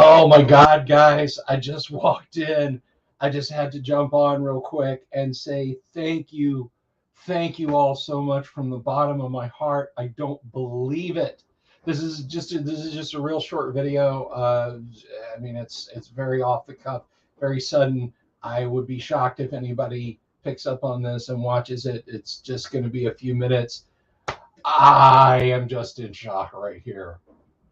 Oh my God, guys, I just walked in. I just had to jump on real quick and say thank you. Thank you all so much from the bottom of my heart. I don't believe it. This is just a real short video. I mean, it's very off the cuff, very sudden. I would be shocked if anybody picks up on this and watches it. It's just going to be a few minutes. I am just in shock right here.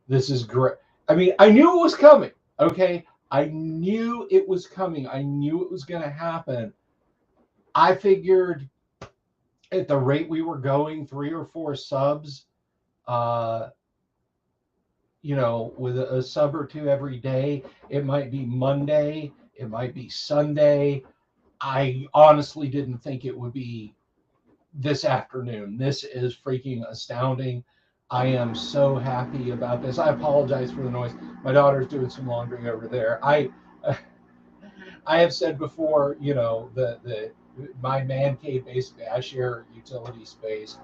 This is great. I mean, I knew it was coming. Okay, I knew it was coming. I knew it was going to happen. I figured at the rate we were going, 3 or 4 subs, uh, with a sub or two every day. It might be Monday. It might be Sunday. I honestly didn't think it would be this afternoon. This is freaking astounding. I am so happy about this. I apologize for the noise. My daughter's doing some laundry over there. I have said before, the my man cave, basically I share utility space.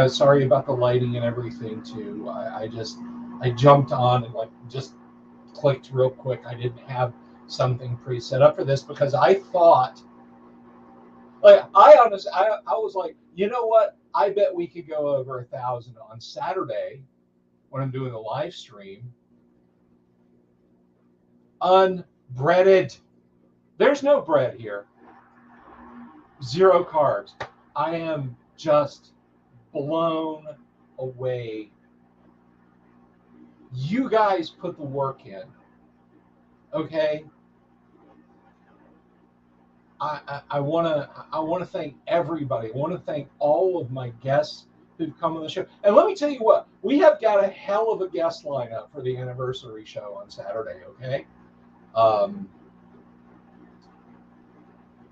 Sorry about the lighting and everything too. I jumped on and like just clicked real quick. I didn't have something pre-set up for this because I thought, like, I was like, you know what? I bet we could go over 1,000 on Saturday when I'm doing a live stream. Unbreaded. There's no bread here. Zero carbs. I am just blown away. You guys put the work in, okay? I want to thank everybody. I want to thank all of my guests who've come on the show. And let me tell you what, we have got a hell of a guest lineup for the anniversary show on Saturday. Okay, um,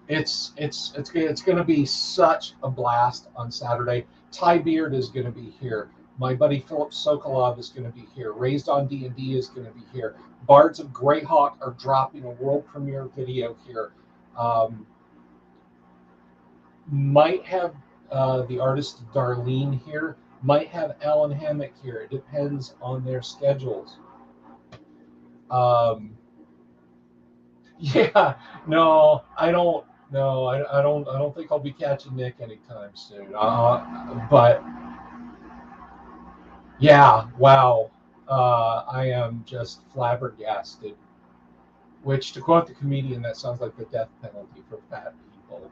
it's going to be such a blast on Saturday. Ty Beard is going to be here. My buddy Philip Sokolov is going to be here. Raised on D&D is going to be here. Bards of Greyhawk are dropping a world premiere video here. Might have the artist Darlene here. Might have Alan Hammock here. It depends on their schedules. Um, yeah, no, I don't. No, I don't. I don't think I'll be catching Nick anytime soon. But yeah, wow. I am just flabbergasted. Which, to quote the comedian, that sounds like the death penalty for fat people.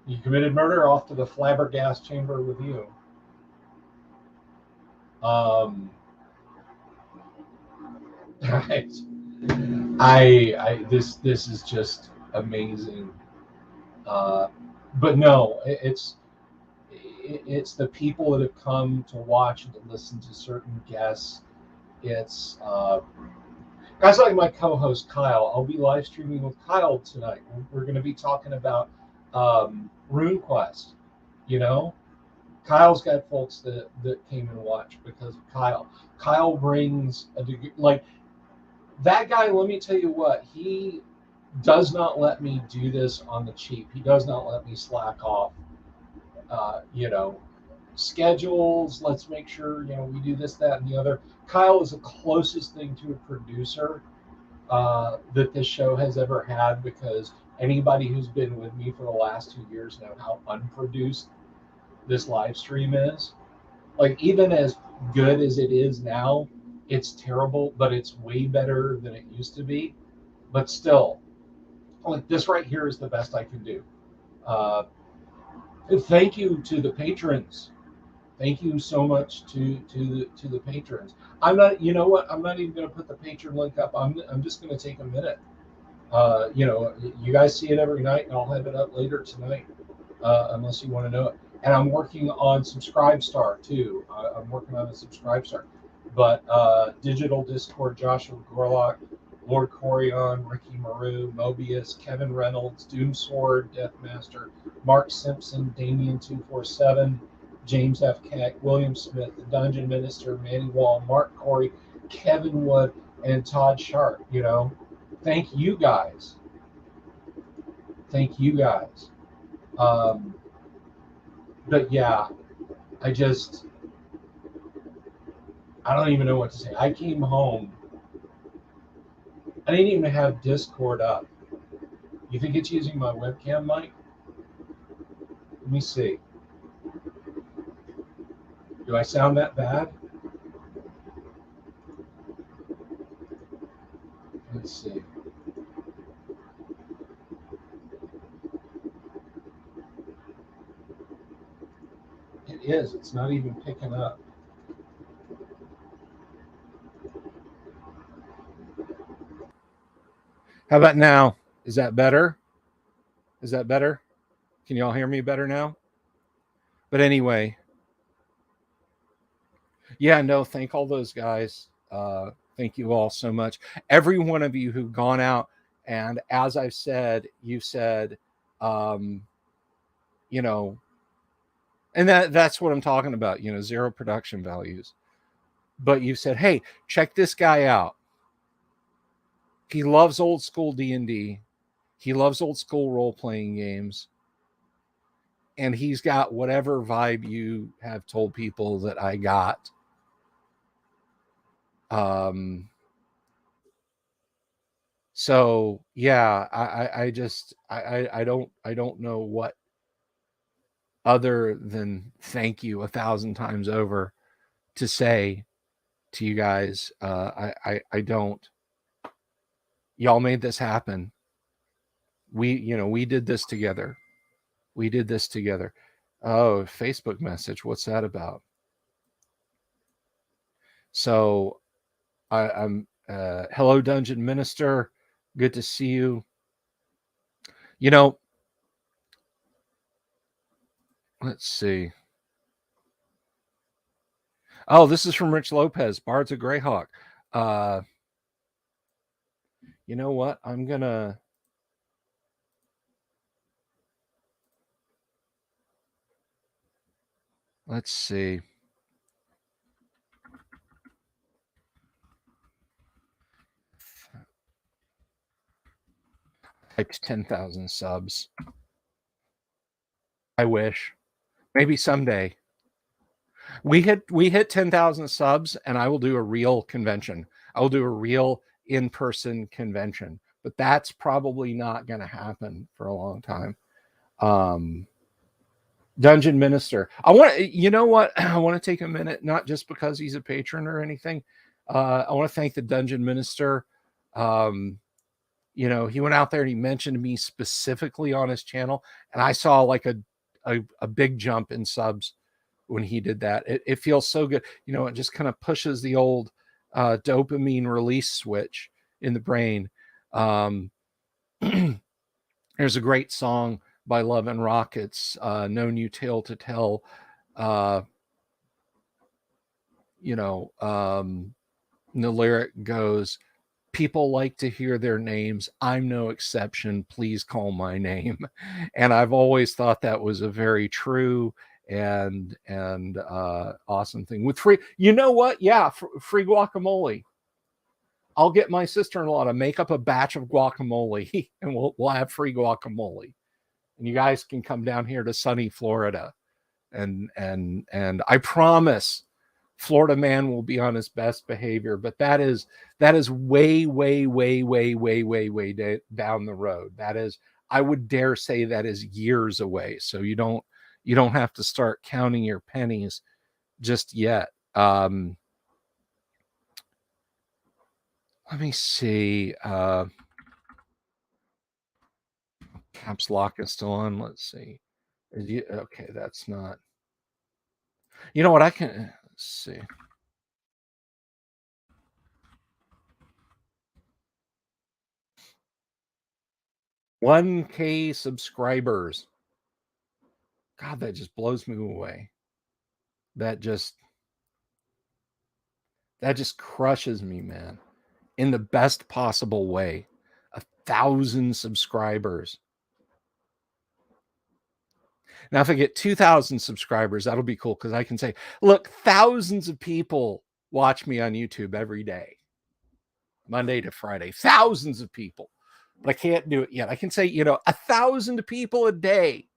You committed murder, off to the flabbergast chamber with you. Um, right. This is just amazing. Uh, but no, it's the people that have come to watch and to listen to certain guests. It's guys like my co-host Kyle. I'll be live streaming with Kyle tonight. We're going to be talking about RuneQuest. You know, Kyle's got folks that came and watched because of Kyle. Kyle brings a degree, like that guy. Let me tell you what, he does not let me do this on the cheap. He does not let me slack off. Uh, you know, Schedules. Let's make sure we do this, that, and the other. Kyle is the closest thing to a producer that this show has ever had because anybody who's been with me for the last 2 years know how unproduced this live stream is. Like, even as good as it is now, it's terrible, but it's way better than it used to be. But still, like, this right here is the best I can do. Uh, Thank you to the patrons. Thank you so much to the patrons. I'm not. You know what? I'm not even going to put the patron link up. I'm just going to take a minute. You guys see it every night, and I'll have it up later tonight, unless you want to know it. And I'm working on Subscribestar too. I'm working on a Subscribestar. But Digital Discord, Joshua Gorlock, Lord Corion, Ricky Maru, Mobius, Kevin Reynolds, Doomsword, Deathmaster, Mark Simpson, Damien247, James F. Keck, William Smith, the Dungeon Minister, Manny Wall, Mark Corey, Kevin Wood, and Todd Sharp. Thank you guys. Thank you guys. Um, but yeah, I just, I don't even know what to say. I came home I didn't even have Discord up. You think it's using my webcam mic? Let me see. Do I sound that bad? Let's see. It is. It's not even picking up. How about now? Is that better? Is that better? Can y'all hear me better now? But anyway, yeah, no, thank all those guys. Thank you all so much. Every one of you who've gone out, and as I've said, you said, um, you know, and that's what I'm talking about, zero production values. But you said, hey, check this guy out. He loves old school D&D. He loves old school role-playing games. And he's got whatever vibe you have told people that I got. So yeah, I don't know what other than thank you 1,000 times over to say to you guys. I don't. Y'all made this happen. We did this together. We did this together. Oh, Facebook message. What's that about? So I'm hello, Dungeon Minister. Good to see you. Let's see. Oh, this is from Rich Lopez, Bards of Greyhawk. You know what? I'm gonna. Let's see. Typed 10,000 subs. I wish. Maybe someday. We hit 10,000 subs, and I will do a real convention. I will do a real in-person convention, but that's probably not going to happen for a long time. Dungeon Minister. I want to, you know what? I want to take a minute, not just because he's a patron or anything. I want to thank the Dungeon Minister. He went out there and he mentioned me specifically on his channel, and I saw like a big jump in subs when he did that. It feels so good. It just kind of pushes the old dopamine release switch in the brain. There's a great song by Love and Rockets, No New Tale to Tell. The lyric goes, people like to hear their names. I'm no exception. Please call my name. And I've always thought that was a very true and awesome thing with free. You know what? Yeah, free guacamole. I'll get my sister-in-law to make up a batch of guacamole, and we'll have free guacamole. And you guys can come down here to sunny Florida, and I promise Florida man will be on his best behavior. But that is way down the road. That is, I would dare say, that is years away. So you don't have to start counting your pennies just yet. Let me see. Caps lock is still on. Let's see. Okay, that's not. You know what? I can see. 1K subscribers. God, that just blows me away. That just crushes me, man. In the best possible way. 1,000 subscribers. Now, if I get 2,000 subscribers, that'll be cool, because I can say, look, thousands of people watch me on YouTube every day, Monday to Friday. Thousands of people. But I can't do it yet. I can say, 1,000 people a day.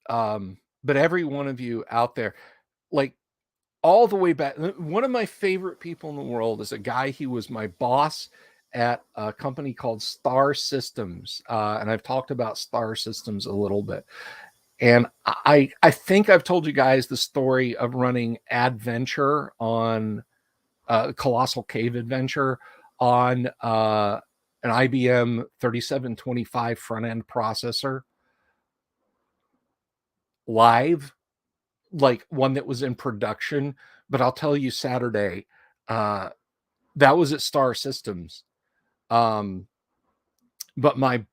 But every one of you out there, like, all the way back. One of my favorite people in the world is a guy. He was my boss at a company called Star Systems, and I've talked about Star Systems a little bit. And I think I've told you guys the story of running Adventure on Colossal Cave Adventure on an IBM 3725 front end processor live, like one that was in production. But I'll tell you, Saturday, that was at Star Systems. But my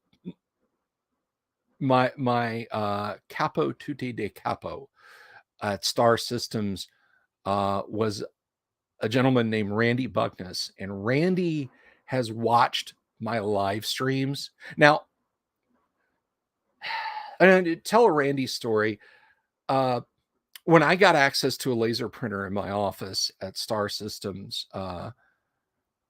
capo tutte de capo at Star Systems was a gentleman named Randy Buckness, and Randy has watched my live streams. Now, and to tell a Randy story, when I got access to a laser printer in my office at Star Systems,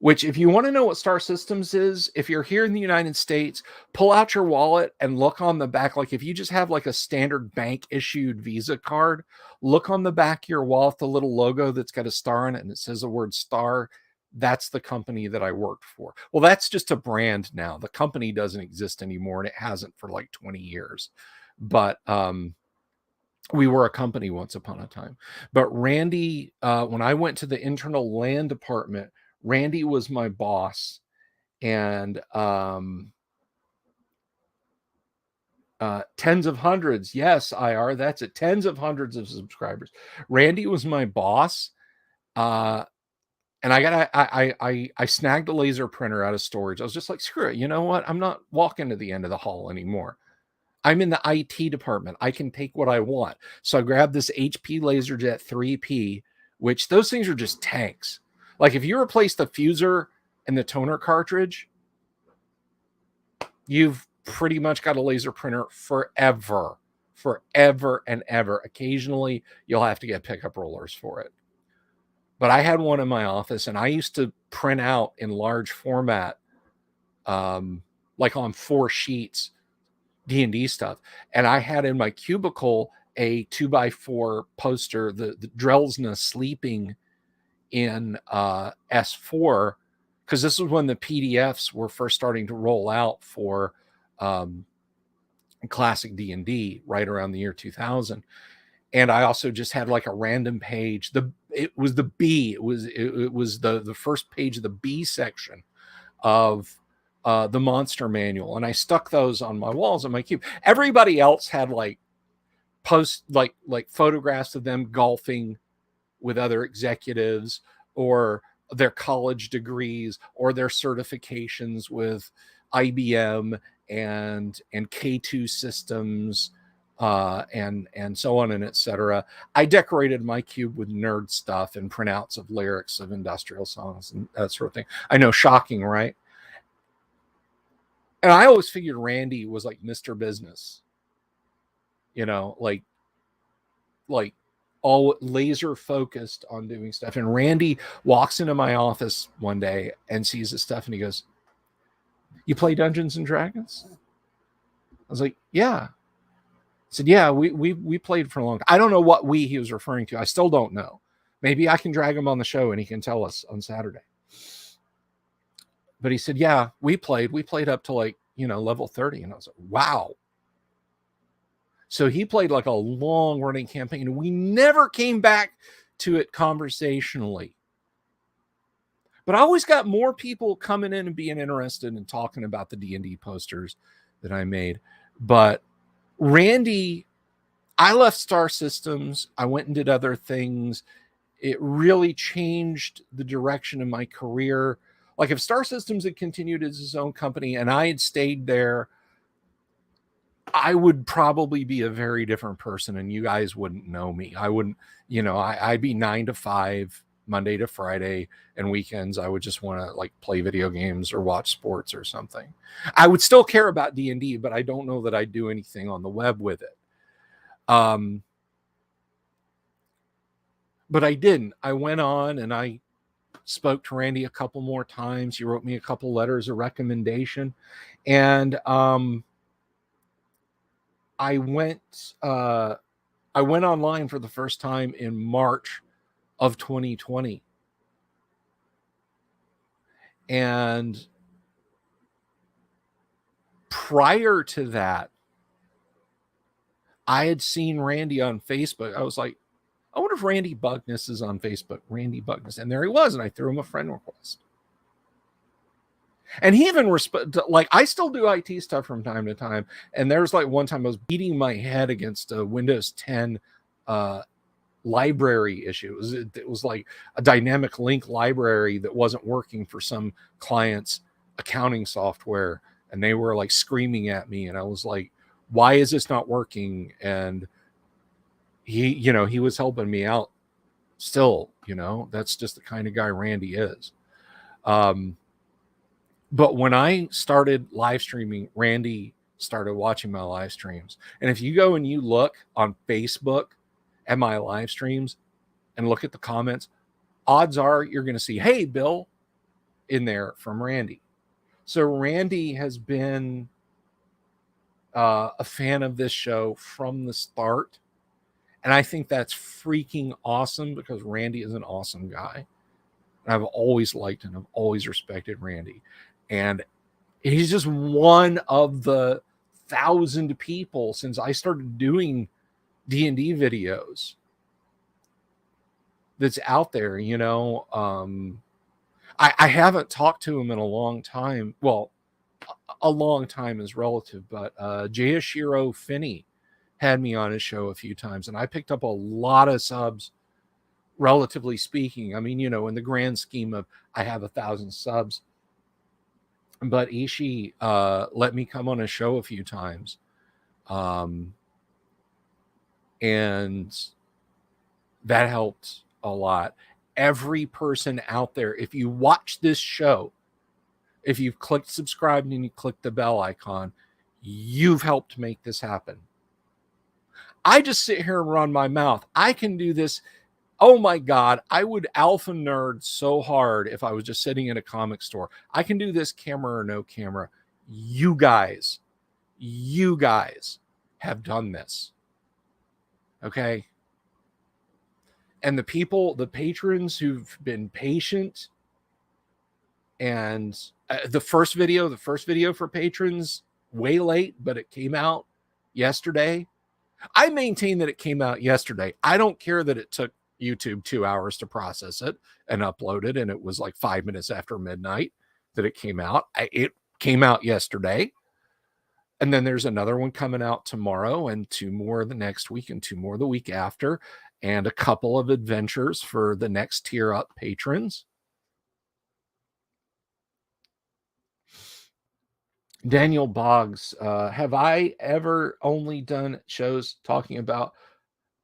which if you want to know what Star Systems is, if you're here in the United States, pull out your wallet and look on the back. Like if you just have like a standard bank issued Visa card, look on the back of your wallet, the little logo that's got a star on it and it says the word Star. That's the company that I worked for. Well, that's just a brand now. The company doesn't exist anymore, and it hasn't for like 20 years. But we were a company once upon a time. But Randy, when I went to the internal land department, Randy was my boss, and tens of hundreds. Yes, IR, that's it. Tens of hundreds of subscribers. Randy was my boss. And I snagged a laser printer out of storage. I was just like, screw it. You know what? I'm not walking to the end of the hall anymore. I'm in the IT department. I can take what I want. So I grabbed this HP LaserJet 3P, which those things are just tanks. Like if you replace the fuser and the toner cartridge, you've pretty much got a laser printer forever and ever. Occasionally, you'll have to get pickup rollers for it. But I had one in my office, and I used to print out in large format, like on 4 sheets, D&D stuff. And I had in my cubicle a 2x4 poster, the Drelsna sleeping in S4, because this was when the PDFs were first starting to roll out for classic D&D right around the year 2000. And I also just had like a random page. It was the B. It was the first page of the B section of the monster manual, and I stuck those on my walls in my cube. Everybody else had like photographs of them golfing with other executives, or their college degrees, or their certifications with IBM and K2 systems, and so on and etc. I decorated my cube with nerd stuff and printouts of lyrics of industrial songs and that sort of thing. I know, shocking, right? And I always figured Randy was like Mr. Business, you know, like all laser focused on doing stuff. And Randy walks into my office one day and sees this stuff, and he goes, "You play Dungeons and Dragons?" I was like, "Yeah." I said, "Yeah, we played for a long time." I don't know what he was referring to. I still don't know. Maybe I can drag him on the show and he can tell us on Saturday. But he said, "Yeah, we played up to like, level 30." And I was like, wow. So he played like a long running campaign, and we never came back to it conversationally. But I always got more people coming in and being interested in talking about the D&D posters that I made. But Randy, I left Star Systems. I went and did other things. It really changed the direction of my career. Like if Star Systems had continued as its own company and I had stayed there, I would probably be a very different person, and you guys wouldn't know me. I wouldn't, I'd be 9 to 5, Monday to Friday, and weekends I would just want to like play video games or watch sports or something. I would still care about D&D, but I don't know that I'd do anything on the web with it. But I didn't. I went on and I spoke to Randy a couple more times. He wrote me a couple letters of recommendation, and I went online for the first time in March of 2020. And prior to that, I had seen Randy on Facebook. I was like, I wonder if Randy Bugness is on Facebook. Randy Bugness. And there he was. And I threw him a friend request. And he even like, I still do IT stuff from time to time. And there's like one time I was beating my head against a Windows 10 library issue. It was like a dynamic link library that wasn't working for some client's accounting software. And they were like screaming at me. And I was like, why is this not working? And he was helping me out still, that's just the kind of guy Randy is. But when I started live streaming, Randy started watching my live streams. And if you go and you look on Facebook at my live streams and look at the comments, odds are you're going to see, hey, Bill, in there from Randy. So Randy has been a fan of this show from the start. And I think that's freaking awesome because Randy is an awesome guy. And I've always liked and I've always respected Randy. And he's just one of the 1,000 people since I started doing D&D videos that's out there, I haven't talked to him in a long time. Well, a long time is relative, but Jayashiro Finney had me on his show a few times, and I picked up a lot of subs, relatively speaking. I mean, in the grand scheme of I have 1,000 subs, but Ishii let me come on a show a few times. And that helped a lot. Every person out there, if you watch this show, if you've clicked subscribe and you click the bell icon, you've helped make this happen. I just sit here and run my mouth. I can do this. Oh my God, I would alpha nerd so hard if I was just sitting in a comic store. I can do this camera or no camera. You guys have done this. Okay? And the patrons who've been patient, and the first video for patrons, way late, but it came out yesterday. I maintain that it came out yesterday. I don't care that it took YouTube 2 hours to process it and upload it, and it was like 5 minutes after midnight that it came out. It came out yesterday. And then there's another one coming out tomorrow, and 2 more the next week, and 2 more the week after, and a couple of adventures for the next tier up patrons. Daniel Boggs, have I ever only done shows talking about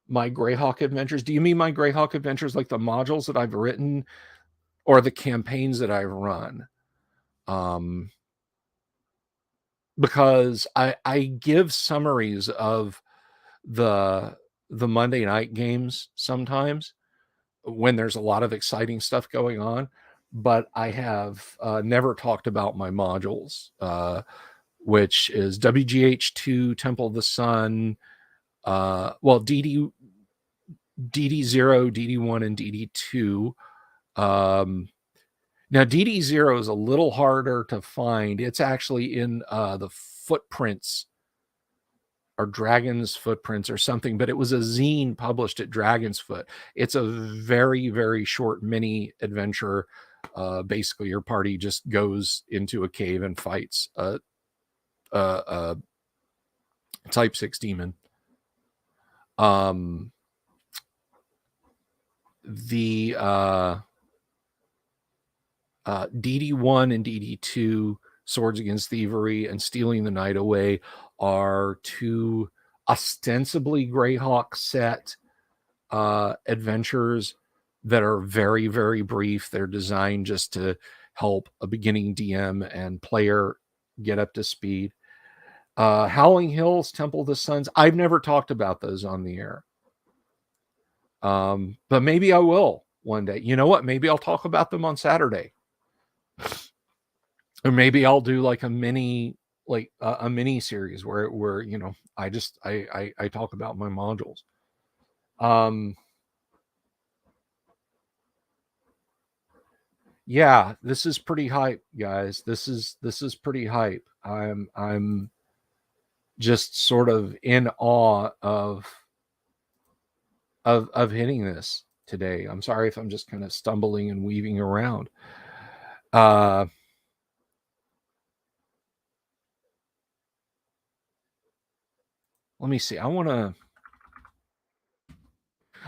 my Greyhawk adventures? Do you mean my Greyhawk adventures like the modules that I've written or the campaigns that I've run? Because I give summaries of the Monday night games sometimes when there's a lot of exciting stuff going on, but I have never talked about my modules, which is WGH2, Temple of the Sun, DD0, DD1, and DD2. Now, DD0 is a little harder to find. It's actually in the Footprints or Dragon's Footprints or something, but it was a zine published at Dragon's Foot. It's a very, very short mini adventure. Basically, your party just goes into a cave and fights a Type 6 demon. The DD1 and DD2, Swords Against Thievery and Stealing the Night Away, are 2 ostensibly Greyhawk set adventures that are very, very brief. They're designed just to help a beginning DM and player get up to speed. Howling Hills, Temple of the Suns, I've never talked about those on the air. But maybe I will one day. You know what? Maybe I'll talk about them on Saturday. Or maybe I'll do like a mini series where I talk about my modules. Yeah, this is pretty hype, guys. This is pretty hype. I'm just sort of in awe of hitting this today. I'm sorry if I'm just kind of stumbling and weaving around. Uh let me see. I want to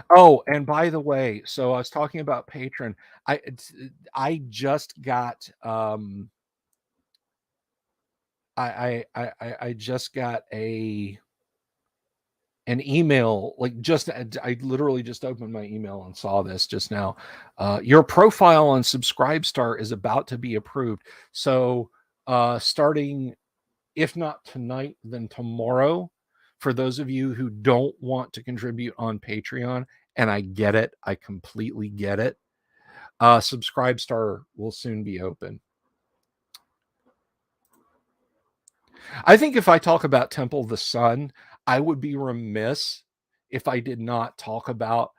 Oh, and by the way, so I was talking about Patreon. I just got I just got an email, like, just I literally just opened my email and saw this just now. Your profile on Subscribestar is about to be approved. So starting, if not tonight, then tomorrow, for those of you who don't want to contribute on Patreon, and I get it, I completely get it. Subscribestar will soon be open. I think if I talk about Temple of the Sun, I would be remiss if I did not talk about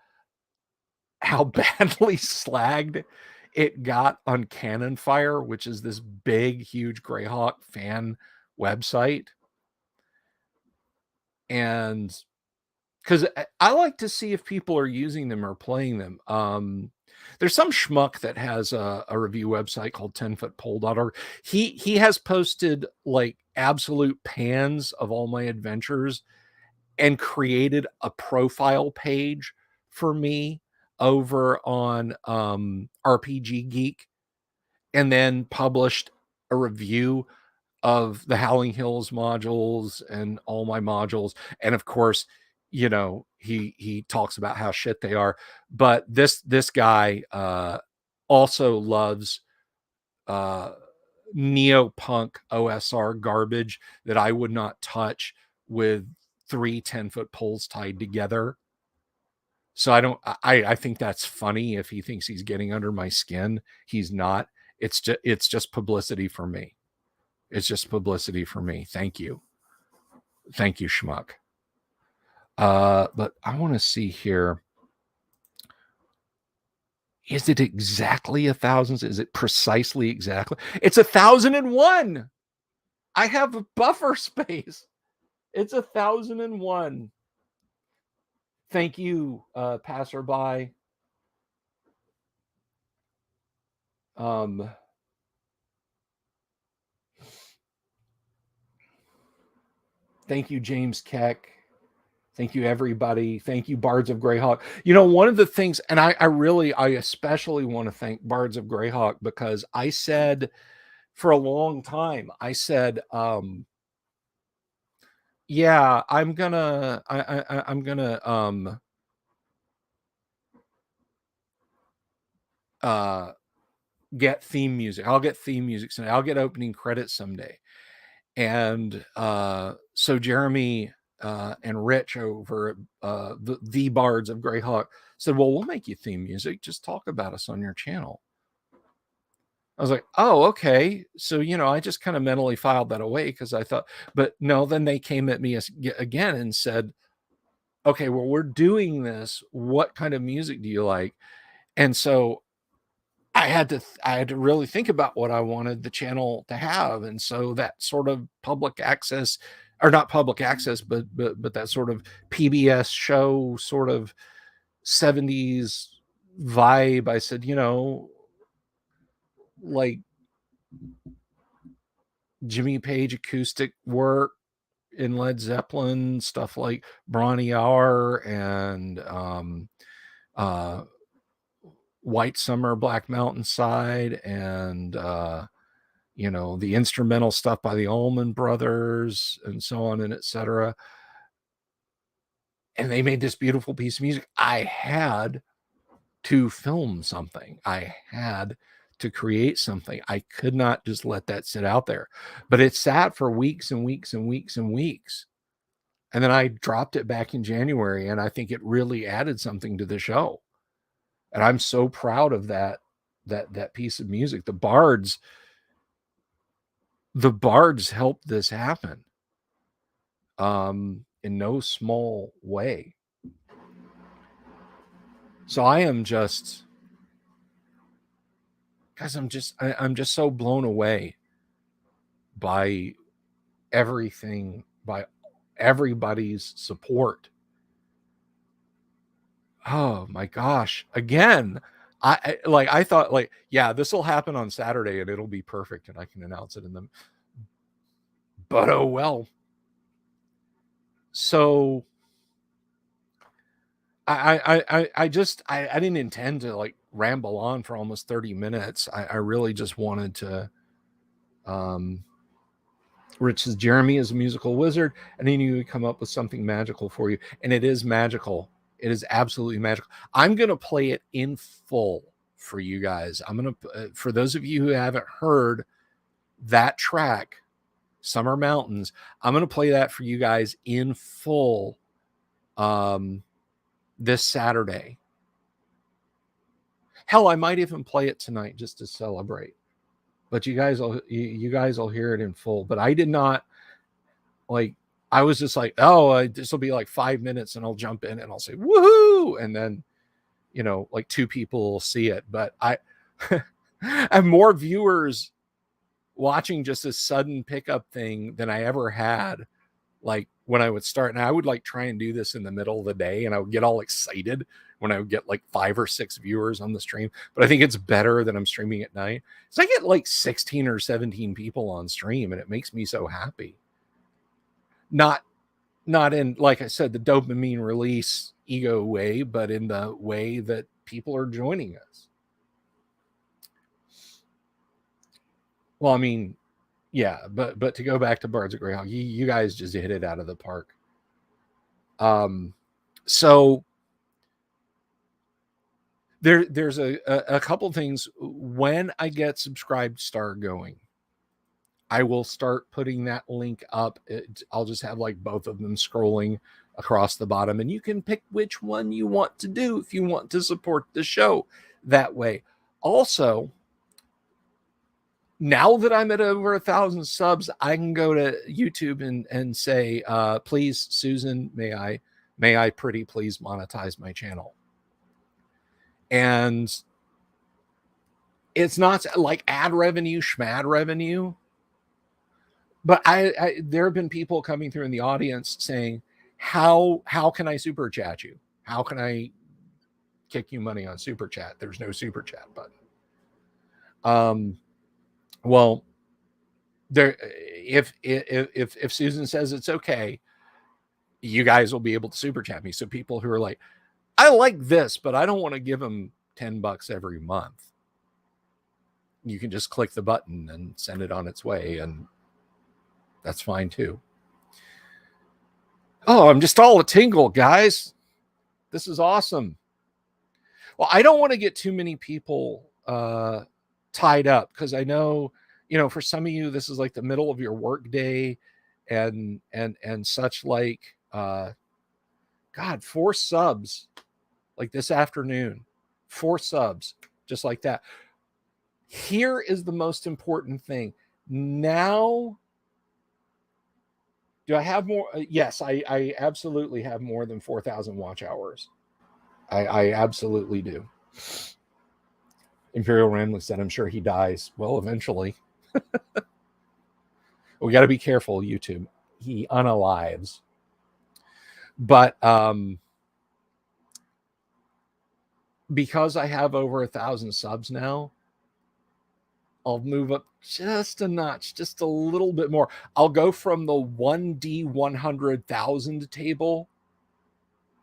how badly slagged it got on Cannon Fire, which is this big, huge Greyhawk fan website. And because I like to see if people are using them or playing them. There's some schmuck that has a review website called 10footpole.org. He has posted like absolute pans of all my adventures and created a profile page for me over on RPG Geek, and then published a review of the Howling Hills modules and all my modules. And of course, you know, he talks about how shit they are. But this guy also loves uh neo-punk OSR garbage that I would not touch with 3 10-foot poles tied together. So I think that's funny. If he thinks he's getting under my skin, he's not. It's just publicity for me. It's just publicity for me. Thank you. Thank you, schmuck. But I want to see here. Is it exactly 1,000? Is it precisely exactly? It's 1,001. I have a buffer space. It's 1,001. Thank you, passerby. Thank you, James Keck. Thank you, everybody. Thank you, Bards of Greyhawk. You know, one of the things, and I especially want to thank Bards of Greyhawk, because I said for a long time, I said, yeah, I'm gonna get theme music. I'll get theme music someday. I'll get opening credits someday. And so Jeremy and Rich over at the Bards of Greyhawk said, well, we'll make you theme music. Just talk about us on your channel. I was like, oh, okay. So, you know, I just kind of mentally filed that away because I thought, but no, then they came at me again and said, okay, well, we're doing this. What kind of music do you like? And so I had to really think about what I wanted the channel to have. And so that sort of public access, or not public access, but that sort of PBS show, sort of 70s vibe. I said, you know, like Jimmy Page acoustic work in Led Zeppelin, stuff like Bronny Hour and uh White Summer, Black Mountainside, and you know, the instrumental stuff by the Allman Brothers, and so on and etc. And they made this beautiful piece of music. I had to film something. I had to create something. I could not just let that sit out there. But it sat for weeks and weeks and weeks and weeks. And then I dropped it back in January, and I think it really added something to the show. And I'm so proud of that piece of music. The Bards helped this happen. In no small way. So I am just guys, I'm just so blown away by everything, by everybody's support. Oh my gosh. Again, I thought like, yeah, this will happen on Saturday and it'll be perfect and I can announce it in them. But oh well. So I didn't intend to like ramble on for almost 30 minutes. I really just wanted to Rich says Jeremy is a musical wizard and he knew he'd come up with something magical for you. And it is magical. It is absolutely magical. I'm going to play it in full for you guys. I'm going to, for those of you who haven't heard that track, Summer Mountains, I'm going to play that for you guys in full this Saturday. Hell, I might even play it tonight just to celebrate. But you guys will hear it in full. But I did not like. I was just like, oh, this will be like 5 minutes, and I'll jump in and I'll say woohoo, and then like 2 people will see it. But I have more viewers watching just this sudden pickup thing than I ever had. Like when I would start, and I would like try and do this in the middle of the day, and I would get all excited when I would get like 5 or 6 viewers on the stream. But I think it's better that I'm streaming at night. So I get like 16 or 17 people on stream, and it makes me so happy. Not in, like I said, the dopamine release ego way, but in the way that people are joining us. Well, I mean, yeah, but to go back to Birds of Greyhawk, you guys just hit it out of the park. So there's a couple things. When I get Subscribed Star going, I will start putting that link up. I'll just have like both of them scrolling across the bottom, and you can pick which one you want to do if you want to support the show that way. Also, now that I'm at over 1,000 subs, I can go to YouTube and say, please, Susan, may I pretty please monetize my channel? And it's not like ad revenue, schmad revenue. But there have been people coming through in the audience saying, how can I super chat you? How can I kick you money on super chat? There's no super chat button. Well, there, if Susan says it's okay, you guys will be able to super chat me. So people who are like, I like this, but I don't want to give them $10 every month, you can just click the button and send it on its way, and that's fine too. Oh, I'm just all a tingle, guys. This is awesome. Well, I don't want to get too many people tied up, because I know, for some of you, this is like the middle of your work day and such like. God, 4 subs like this afternoon, 4 subs just like that. Here is the most important thing. Now, do I have more? Yes, I absolutely have more than 4,000 watch hours. I absolutely do. Imperial Ramley said, I'm sure he dies. Well, eventually. We got to be careful, YouTube. He unalives. But because I have over 1,000 subs now, I'll move up just a notch, just a little bit more. I'll go from the 1D 100,000 table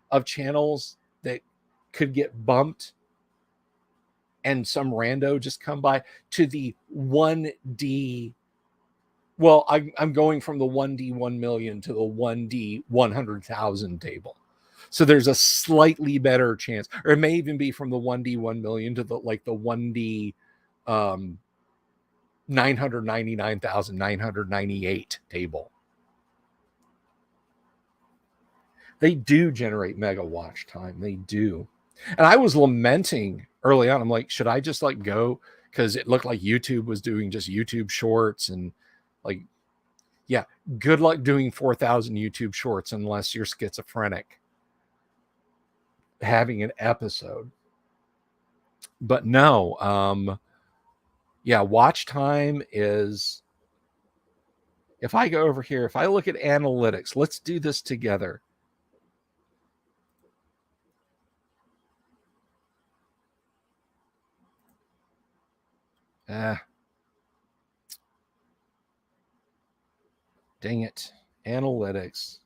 of channels that could get bumped and some rando just come by to the 1D. Well, I'm going from the 1D 1 million to the 1D 100,000 table. So there's a slightly better chance, or it may even be from the 1D 1 million to the 1D 999,998 table. They do generate mega watch time. They do. And I was lamenting early on. I'm like, should I just go? Because it looked like YouTube was doing just YouTube shorts, and yeah, good luck doing 4,000 YouTube shorts unless you're schizophrenic having an episode. But no, Yeah, watch time is, if I go over here, if I look at analytics, let's do this together. Dang it. Analytics.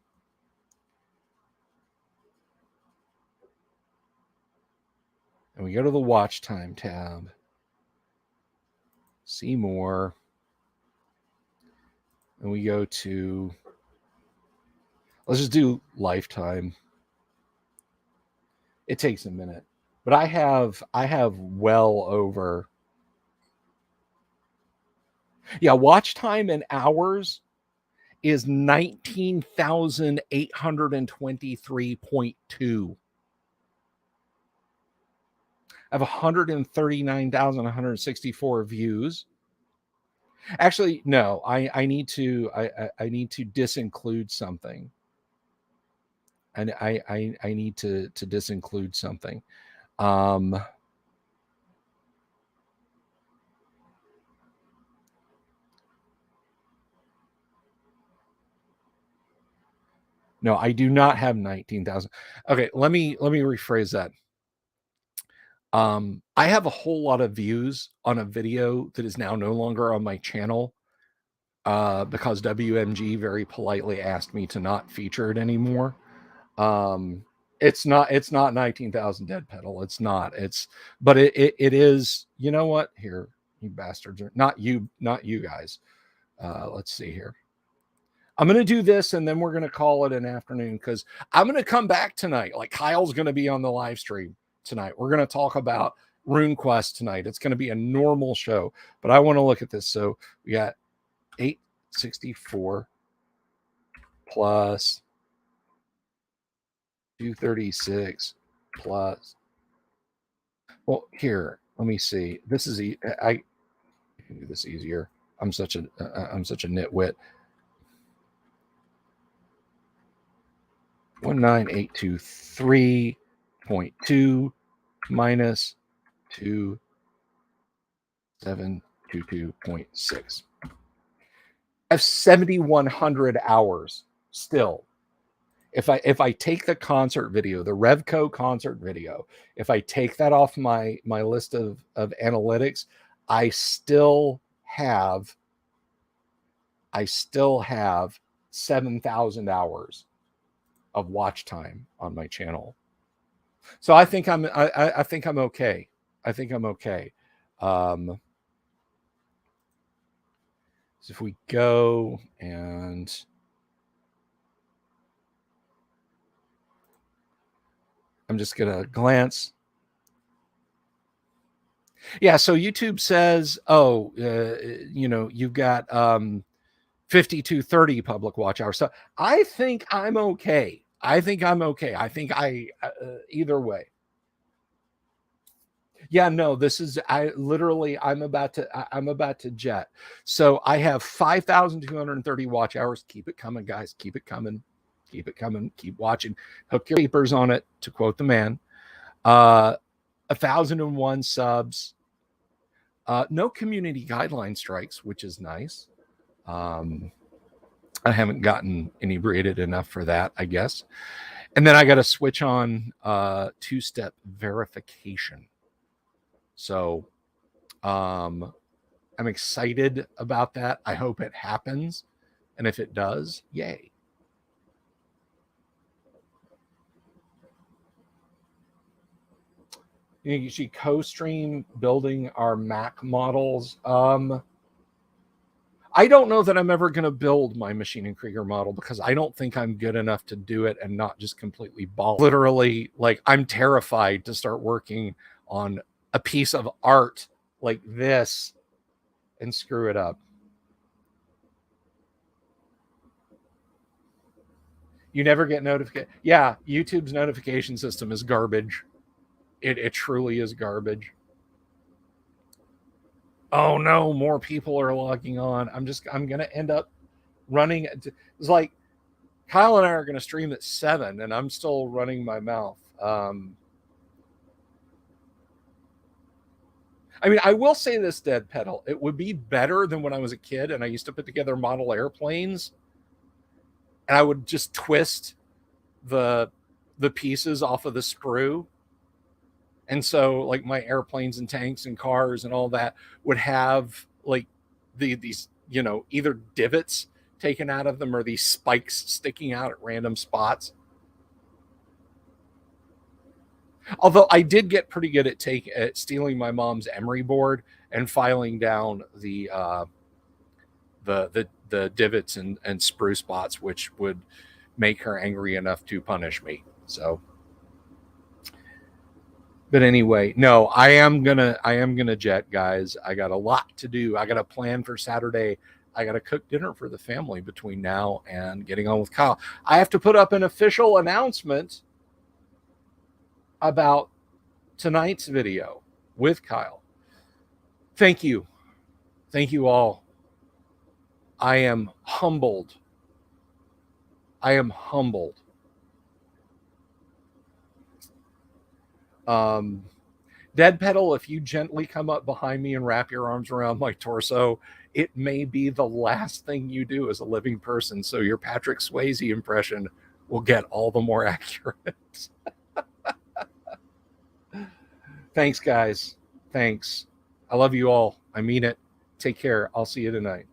And we go to the watch time tab. See more. And we go to, let's just do lifetime. It takes a minute. But I have well over, yeah, watch time in hours is 19,823.2. I have 139,164 views. Actually, no, I need to disinclude something. And I need to disinclude something. No, I do not have 19,000. Okay, let me rephrase that. I have a whole lot of views on a video that is now no longer on my channel because WMG very politely asked me to not feature it anymore. It's not 19,000 dead pedal. It's not. But it is. You know what? Here, you bastards are not you guys. Let's see here. I'm going to do this and then we're going to call it an afternoon because I'm going to come back tonight. Like Kyle's going to be on the live stream tonight. We're going to talk about RuneQuest tonight. It's going to be a normal show, but I want to look at this. So we got 864 plus 236 plus. Well, here, let me see. This is I can do this easier. I'm such a nitwit. 19823.2 minus 2722.6. I have 7,100 hours still. If I take the concert video, the Revco concert video, if I take that off my list of analytics, I still have 7,000 hours of watch time on my channel. So I think I'm okay. I think I'm okay. So if we go and I'm just going to glance. Yeah, so YouTube says, oh, you've got 5230 public watch hours. So I think I'm okay. I think either way. Yeah, no, this is I'm about to jet. So I have 5,230 watch hours. Keep it coming, guys. Keep it coming. Keep it coming. Keep watching. Hook your papers on it, to quote the man. 1,001 subs. No community guideline strikes, which is nice. I haven't gotten inebriated enough for that, I guess. And then I got to switch on two-step verification. So I'm excited about that. I hope it happens. And if it does, yay. You see co-stream building our Mac models. I don't know that I'm ever going to build my Machine and Krieger model because I don't think I'm good enough to do it and not just completely ball. Literally, like, I'm terrified to start working on a piece of art like this and screw it up. You never get notification. Yeah, YouTube's notification system is garbage. It truly is garbage. Oh no, more people are logging on. I'm going to end up running. It's like Kyle and I are going to stream at 7 and I'm still running my mouth. I mean, I will say this, Dead Pedal. It would be better than when I was a kid and I used to put together model airplanes, and I would just twist the pieces off of the sprue. And so like my airplanes and tanks and cars and all that would have like these, you know, either divots taken out of them or these spikes sticking out at random spots. Although I did get pretty good at stealing my mom's emery board and filing down the divots and sprue spots, which would make her angry enough to punish me. So, but anyway, no, I am gonna jet, guys. I got a lot to do. I got a plan for Saturday. I got to cook dinner for the family between now and getting on with Kyle. I have to put up an official announcement about tonight's video with Kyle. Thank you. Thank you all. I am humbled. I am humbled. Dead Pedal, if you gently come up behind me and wrap your arms around my torso, it may be the last thing you do as a living person. So your Patrick Swayze impression will get all the more accurate. Thanks, guys. Thanks. I love you all. I mean it. Take care. I'll see you tonight.